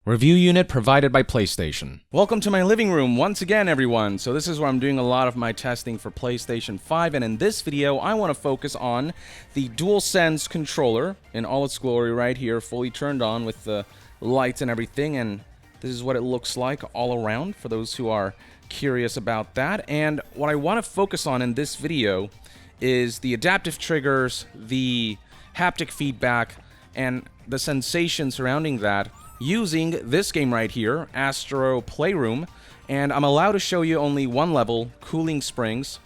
Review unit provided by PlayStation. Welcome to my living room once again, everyone. So this is where I'm doing a lot of my testing for PlayStation 5, and in this video I want to focus on the DualSense controller in all its glory right here, fully turned on with the lights and everything, and this is what it looks like all around for those who are curious about that. And what I want to focus on in this video is the adaptive triggers, the haptic feedback, and the sensation surrounding that, using this game right here, Astro Playroom, and I'm allowed to show you only one level, Cooling Springs,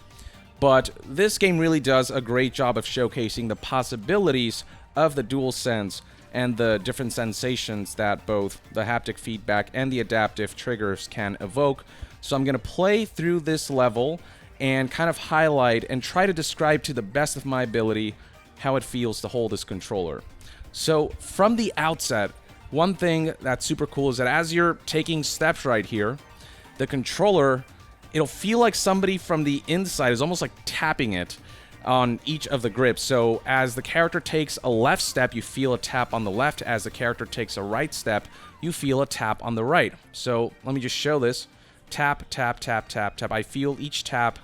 but this game really does a great job of showcasing the possibilities of the DualSense and the different sensations that both the haptic feedback and the adaptive triggers can evoke. So I'm going to play through this level and kind of highlight and try to describe to the best of my ability how it feels to hold this controller. So from the outset, one thing that's super cool is that as you're taking steps right here, the controller, it'll feel like somebody from the inside is almost like tapping it on each of the grips. So as the character takes a left step, you feel a tap on the left. As the character takes a right step, you feel a tap on the right. So let me just show this. Tap, tap, tap, tap, tap. I feel each tap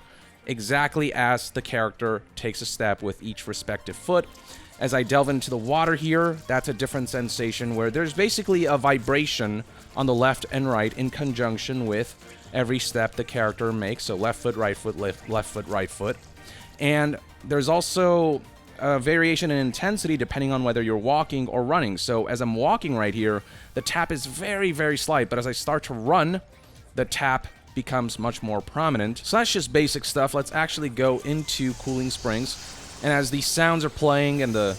exactly as the character takes a step with each respective foot. As I delve into the water here, that's a different sensation where there's basically a vibration on the left and right in conjunction with every step the character makes. So left foot, right foot, left foot, right foot. And there's also a variation in intensity depending on whether you're walking or running. So as I'm walking right here, the tap is very, very slight. But as I start to run, the tap becomes much more prominent. So that's just basic stuff. Let's actually go into Cooling Springs. And as these sounds are playing and the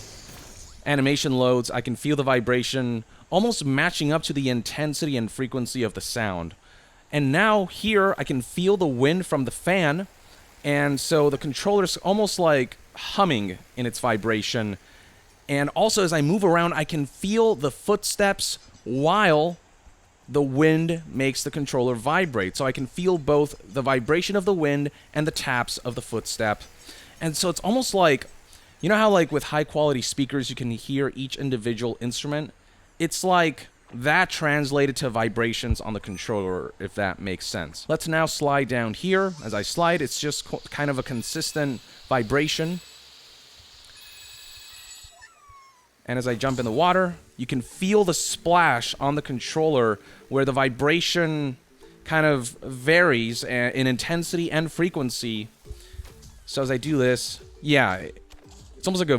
animation loads, I can feel the vibration almost matching up to the intensity and frequency of the sound. And now here, I can feel the wind from the fan, and so the controller's almost like humming in its vibration. And also, as I move around, I can feel the footsteps while the wind makes the controller vibrate. So I can feel both the vibration of the wind and the taps of the footstep. And so it's almost like, you know how like with high quality speakers you can hear each individual instrument? It's like that translated to vibrations on the controller, if that makes sense. Let's now slide down here. As I slide, it's just kind of a consistent vibration. And as I jump in the water, you can feel the splash on the controller where the vibration kind of varies in intensity and frequency. So as I do this, yeah, it's almost like a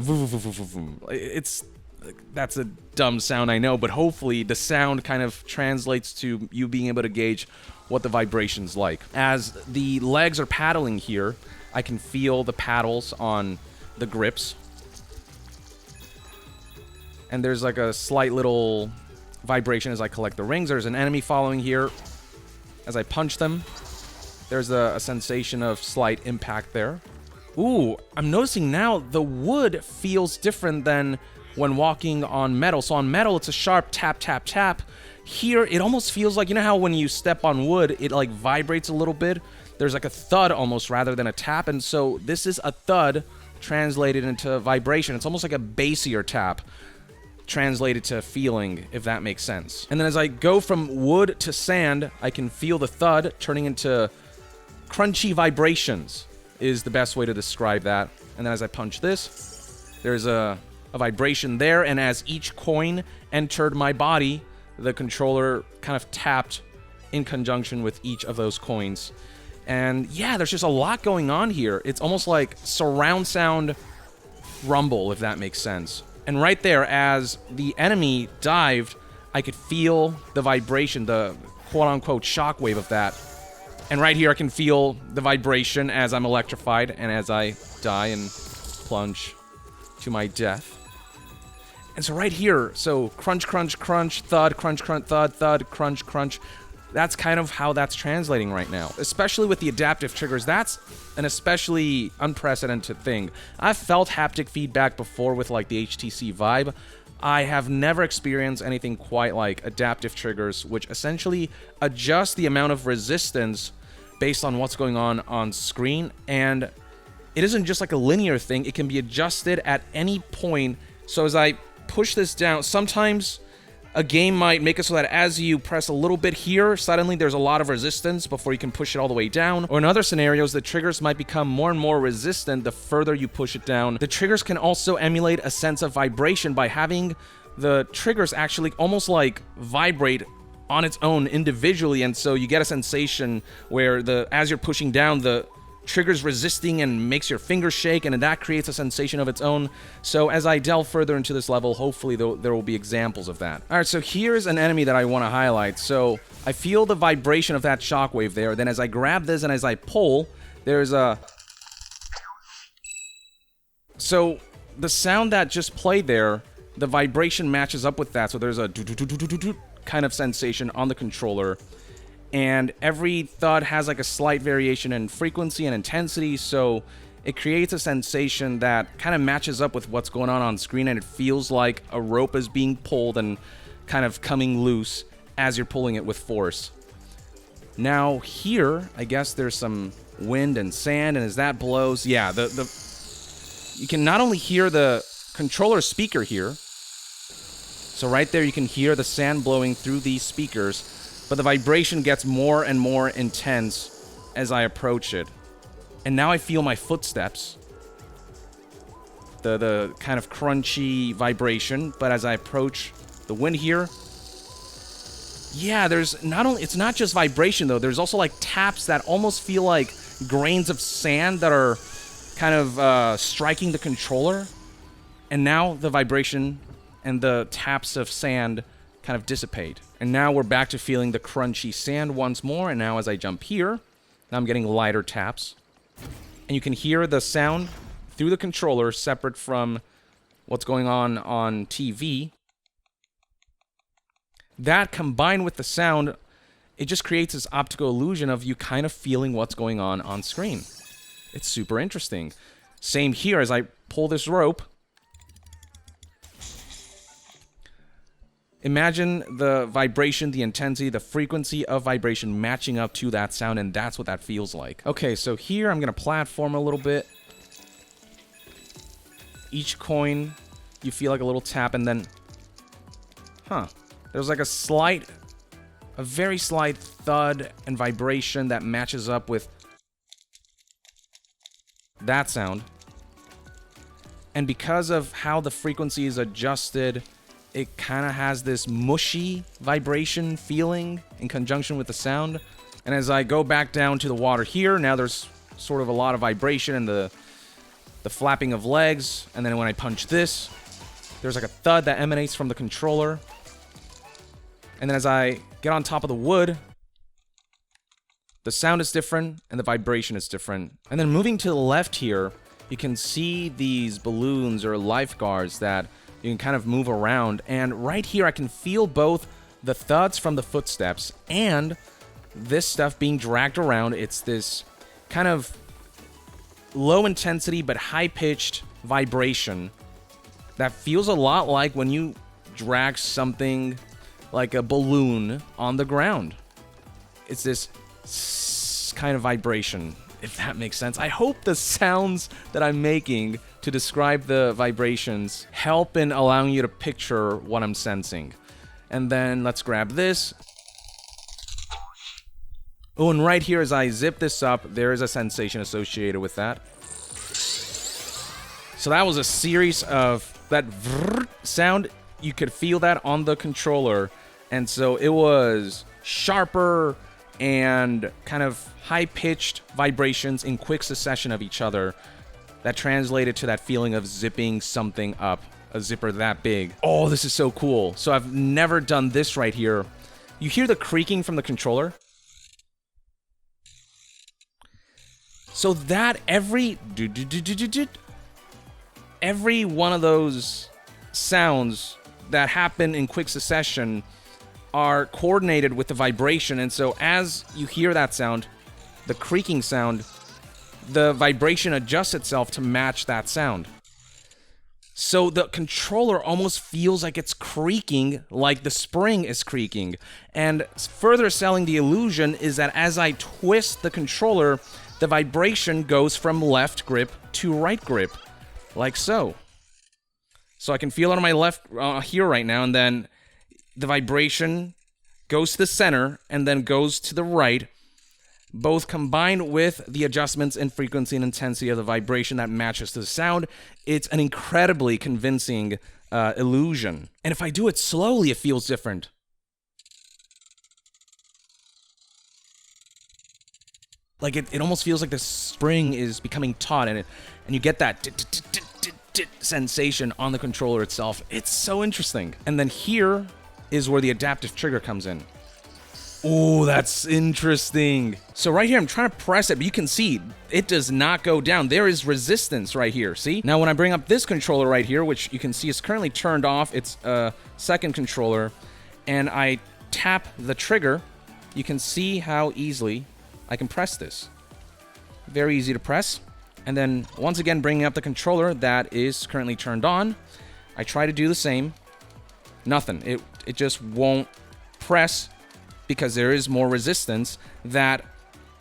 that's a dumb sound, I know, but hopefully the sound kind of translates to you being able to gauge what the vibration's like. As the legs are paddling here, I can feel the paddles on the grips. And there's like a slight little vibration as I collect the rings. There's an enemy following here. As I punch them, there's a sensation of slight impact there. Ooh, I'm noticing now the wood feels different than when walking on metal. So on metal, it's a sharp tap, tap, tap. Here, it almost feels like, you know how when you step on wood, it like vibrates a little bit? There's like a thud almost rather than a tap. And so this is a thud translated into vibration. It's almost like a bassier tap translated to feeling, if that makes sense. And then as I go from wood to sand, I can feel the thud turning into crunchy vibrations, is the best way to describe that. And then as I punch this, there's a vibration there, and as each coin entered my body, the controller kind of tapped in conjunction with each of those coins. And yeah, there's just a lot going on here. It's almost like surround sound rumble, if that makes sense. And right there, as the enemy dived, I could feel the vibration, the quote-unquote shockwave of that. And right here, I can feel the vibration as I'm electrified and as I die and plunge to my death. And so right here, so crunch, crunch, crunch, thud, crunch, crunch, thud, thud, crunch, crunch. That's kind of how that's translating right now. Especially with the adaptive triggers, that's an especially unprecedented thing. I've felt haptic feedback before with like the HTC Vive. I have never experienced anything quite like adaptive triggers, which essentially adjust the amount of resistance based on what's going on screen. And it isn't just like a linear thing. It can be adjusted at any point. So as I push this down, sometimes a game might make it so that as you press a little bit here, suddenly there's a lot of resistance before you can push it all the way down. Or in other scenarios, the triggers might become more and more resistant the further you push it down. The triggers can also emulate a sense of vibration by having the triggers actually almost like vibrate on its own individually, and so you get a sensation where as you're pushing down, the trigger's resisting and makes your fingers shake, and that creates a sensation of its own. So as I delve further into this level, hopefully there will be examples of that. Alright, so here's an enemy that I want to highlight. So I feel the vibration of that shockwave there. Then as I grab this and as I pull, there's a... So the sound that just played there, the vibration matches up with that. So there's a kind of sensation on the controller. And every thud has like a slight variation in frequency and intensity, so it creates a sensation that kind of matches up with what's going on screen, and it feels like a rope is being pulled and kind of coming loose as you're pulling it with force. Now here, I guess there's some wind and sand, and as that blows, yeah, you can not only hear the controller speaker here, so right there you can hear the sand blowing through these speakers, but the vibration gets more and more intense as I approach it. And now I feel my footsteps. The kind of crunchy vibration, but as I approach the wind here, yeah, it's not just vibration though, there's also like taps that almost feel like grains of sand that are kind of striking the controller. And now the vibration and the taps of sand kind of dissipate. And now we're back to feeling the crunchy sand once more, and now as I jump here, now I'm getting lighter taps. And you can hear the sound through the controller separate from what's going on TV. That combined with the sound, it just creates this optical illusion of you kind of feeling what's going on screen. It's super interesting. Same here as I pull this rope. Imagine the vibration, the intensity, the frequency of vibration matching up to that sound, and that's what that feels like. Okay, so here I'm going to platform a little bit. Each coin, you feel like a little tap, and then... There's like a very slight thud and vibration that matches up with that sound. And because of how the frequency is adjusted, it kind of has this mushy vibration feeling in conjunction with the sound. And as I go back down to the water here, now there's sort of a lot of vibration and the flapping of legs. And then when I punch this, there's like a thud that emanates from the controller. And then as I get on top of the wood, the sound is different and the vibration is different. And then moving to the left here, you can see these balloons or lifeguards that you can kind of move around, and right here I can feel both the thuds from the footsteps and this stuff being dragged around. It's this kind of low intensity but high-pitched vibration that feels a lot like when you drag something like a balloon on the ground. It's this kind of vibration, if that makes sense. I hope the sounds that I'm making to describe the vibrations help in allowing you to picture what I'm sensing. And then let's grab this. Oh, and right here as I zip this up, there is a sensation associated with that. So that was a series of that vrrr sound. You could feel that on the controller. And so it was sharper and kind of high-pitched vibrations in quick succession of each other that translated to that feeling of zipping something up, a zipper that big. Oh, this is so cool. So I've never done this right here. You hear the creaking from the controller? So that every one of those sounds that happen in quick succession are coordinated with the vibration, and so as you hear that sound, the creaking sound, the vibration adjusts itself to match that sound. So the controller almost feels like it's creaking, like the spring is creaking. And further selling the illusion is that as I twist the controller, the vibration goes from left grip to right grip, like so. So I can feel it on my left here right now, and then the vibration goes to the center and then goes to the right, both combined with the adjustments in frequency and intensity of the vibration that matches to the sound. It's an incredibly convincing illusion. And if I do it slowly, it feels different. Like it almost feels like the spring is becoming taut, and you get that sensation on the controller itself. It's so interesting. And then here is where the adaptive trigger comes in. Oh, that's interesting. So right here, I'm trying to press it, but you can see it does not go down. There is resistance right here, see? Now, when I bring up this controller right here, which you can see is currently turned off, it's a second controller, and I tap the trigger, you can see how easily I can press this. Very easy to press. And then, once again, bringing up the controller that is currently turned on, I try to do the same. Nothing. It just won't press, because there is more resistance that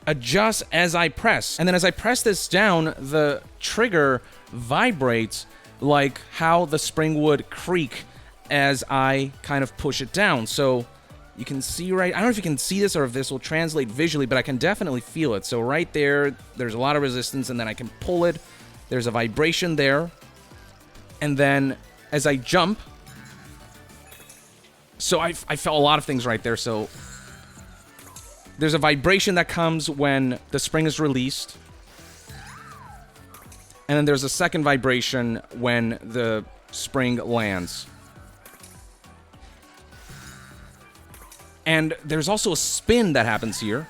adjusts as I press. And then as I press this down, the trigger vibrates like how the spring would creak as I kind of push it down. So you can see right, I don't know if you can see this or if this will translate visually, but I can definitely feel it. So right there, there's a lot of resistance, and then I can pull it. There's a vibration there. And then as I jump, so I felt a lot of things right there. So there's a vibration that comes when the spring is released. And then there's a second vibration when the spring lands. And there's also a spin that happens here.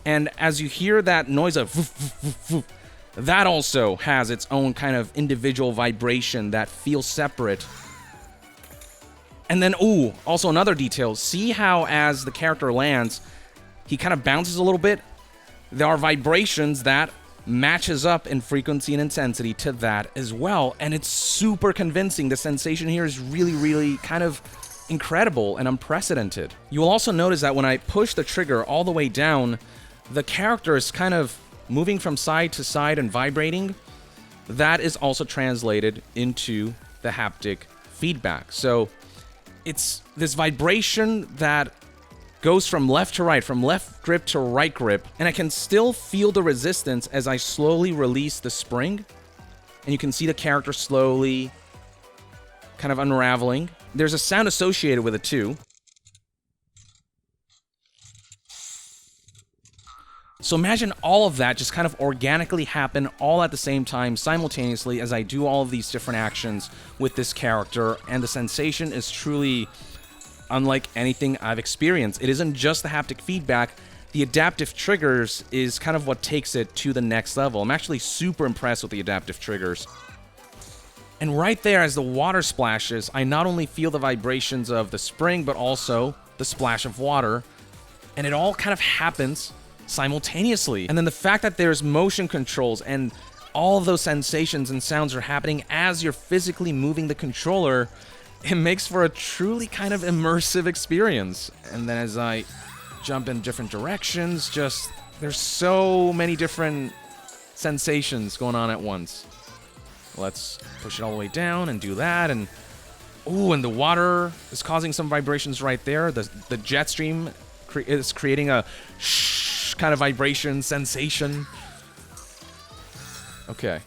And as you hear that noise of woof, woof, woof, woof, that also has its own kind of individual vibration that feels separate. And then, ooh, also another detail. See how as the character lands, he kind of bounces a little bit? There are vibrations that matches up in frequency and intensity to that as well. And it's super convincing. The sensation here is really, really kind of incredible and unprecedented. You will also notice that when I push the trigger all the way down, the character is kind of moving from side to side and vibrating. That is also translated into the haptic feedback. So it's this vibration that goes from left to right, from left grip to right grip, and I can still feel the resistance as I slowly release the spring. And you can see the character slowly kind of unraveling. There's a sound associated with it too. So imagine all of that just kind of organically happen all at the same time, simultaneously, as I do all of these different actions with this character, and the sensation is truly unlike anything I've experienced. It isn't just the haptic feedback. The adaptive triggers is kind of what takes it to the next level. I'm actually super impressed with the adaptive triggers. And right there, as the water splashes, I not only feel the vibrations of the spring, but also the splash of water. And it all kind of happens simultaneously. And then the fact that there's motion controls and all of those sensations and sounds are happening as you're physically moving the controller, it makes for a truly kind of immersive experience. And then as I jump in different directions, just there's so many different sensations going on at once. Let's push it all the way down and do that. And ooh, and the water is causing some vibrations right there. The jet stream is creating a shh kind of vibration sensation. Okay.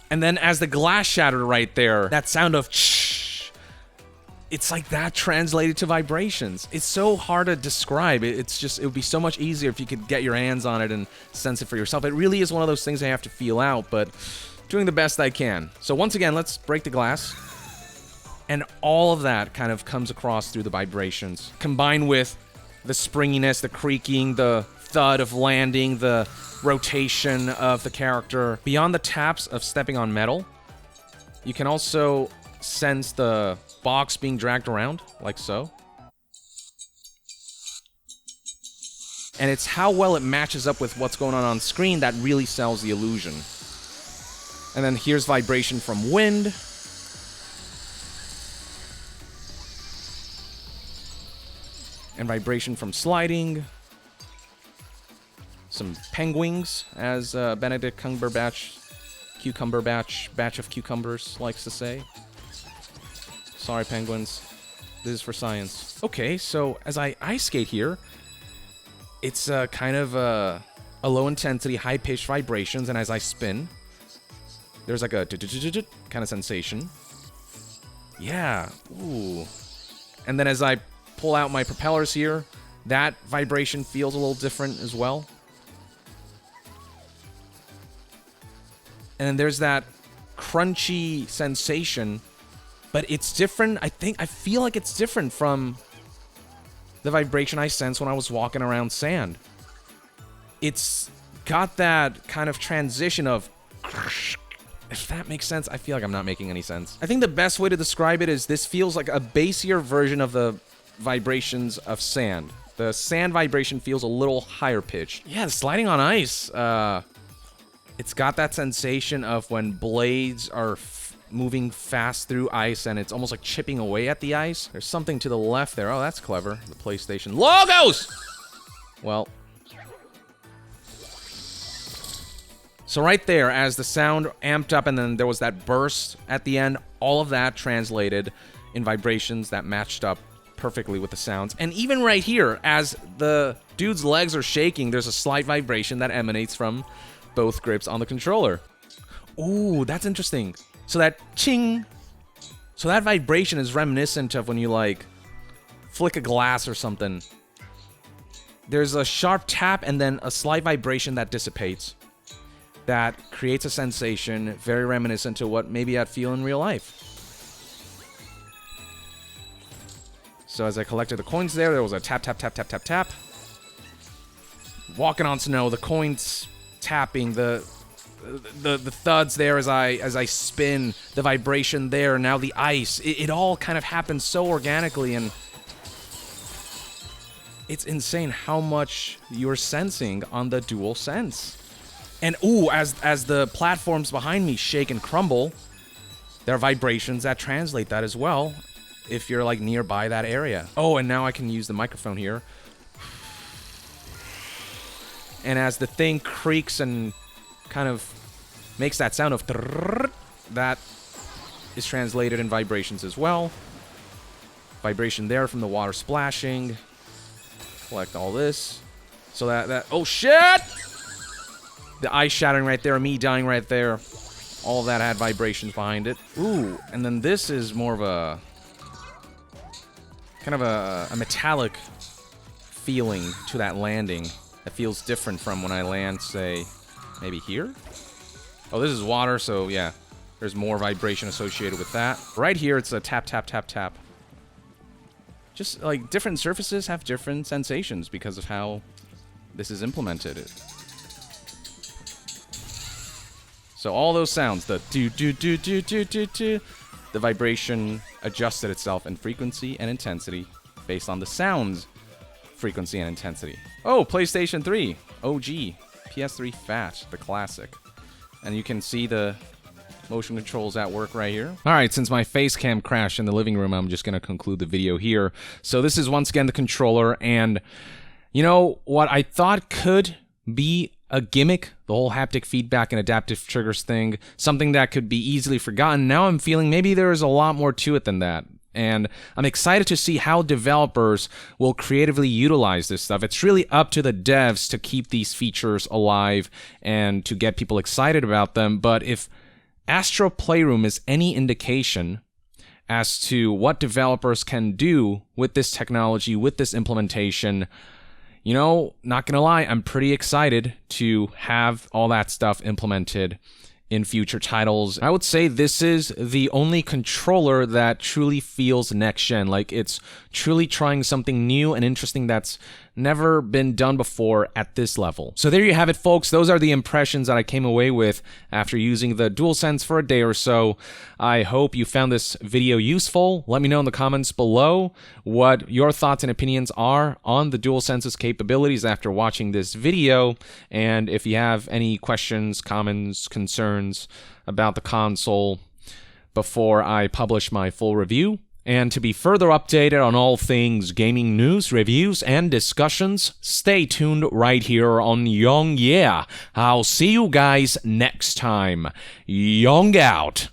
And then as the glass shattered right there, that sound of shh, it's like that translated to vibrations. It's so hard to describe. It's just, it would be so much easier if you could get your hands on it and sense it for yourself. It really is one of those things I have to feel out, but doing the best I can. So once again, let's break the glass. And all of that kind of comes across through the vibrations, combined with the springiness, the creaking, the thud of landing, the rotation of the character. Beyond the taps of stepping on metal, you can also sense the box being dragged around, like so. And it's how well it matches up with what's going on screen that really sells the illusion. And then here's vibration from wind. And vibration from sliding. Some penguins, as Benedict Cumberbatch, batch of cucumbers likes to say. Sorry, penguins. This is for science. Okay, so as I ice skate here, it's kind of a low-intensity, high-pitched vibrations, and as I spin, there's like a kind of sensation. Yeah, ooh. And then as I pull out my propellers here, that vibration feels a little different as well. And then there's that crunchy sensation, but it's different. I feel like it's different from the vibration I sensed when I was walking around sand. It's got that kind of transition of, if that makes sense. I feel like I'm not making any sense. I think the best way to describe it is this feels like a bassier version of the vibrations of sand. The sand vibration feels a little higher pitched. Yeah, the sliding on ice, it's got that sensation of when blades are moving fast through ice and it's almost like chipping away at the ice. There's something to the left there. Oh, that's clever. The PlayStation logos! Well. So right there, as the sound amped up and then there was that burst at the end, all of that translated in vibrations that matched up perfectly with the sounds. And even right here, as the dude's legs are shaking, there's a slight vibration that emanates from both grips on the controller. Ooh, that's interesting. So that ching, so that vibration is reminiscent of when you like flick a glass or something. There's a sharp tap and then a slight vibration that dissipates. That creates a sensation very reminiscent to what maybe I'd feel in real life. So as I collected the coins there was a tap, tap, tap, tap, tap, tap. Walking on snow, the coins tapping, the thuds there as I spin, the vibration there, now the ice. It all kind of happens so organically, and it's insane how much you're sensing on the DualSense. And ooh, as the platforms behind me shake and crumble, there are vibrations that translate that as well, if you're like nearby that area. Oh, and now I can use the microphone here. And as the thing creaks and kind of makes that sound of that is translated in vibrations as well. Vibration there from the water splashing. Collect all this. So that oh shit! The ice shattering right there, me dying right there. All of that had vibrations behind it. Ooh, and then this is more of a kind of a metallic feeling to that landing. That feels different from when I land, say, maybe here? Oh, this is water, so yeah, there's more vibration associated with that. Right here, it's a tap, tap, tap, tap. Just like different surfaces have different sensations because of how this is implemented. So all those sounds, the do, the vibration adjusted itself in frequency and intensity based on the sound's frequency and intensity. Oh, PlayStation 3, OG, PS3 Fat, the classic. And you can see the motion controls at work right here. All right, since my face cam crashed in the living room, I'm just going to conclude the video here. So this is once again the controller, and you know what I thought could be a gimmick, the whole haptic feedback and adaptive triggers thing, something that could be easily forgotten. Now I'm feeling maybe there is a lot more to it than that. And I'm excited to see how developers will creatively utilize this stuff. It's really up to the devs to keep these features alive and to get people excited about them. But if Astro Playroom is any indication as to what developers can do with this technology, with this implementation, you know, not gonna lie, I'm pretty excited to have all that stuff implemented in future titles. I would say this is the only controller that truly feels next-gen, like it's truly trying something new and interesting that's never been done before at this level. So there you have it, folks. Those are the impressions that I came away with after using the DualSense for a day or so. I hope you found this video useful. Let me know in the comments below what your thoughts and opinions are on the DualSense's capabilities after watching this video. And if you have any questions, comments, concerns about the console before I publish my full review, and to be further updated on all things gaming news, reviews, and discussions, stay tuned right here on Young Yeah. I'll see you guys next time. Young out.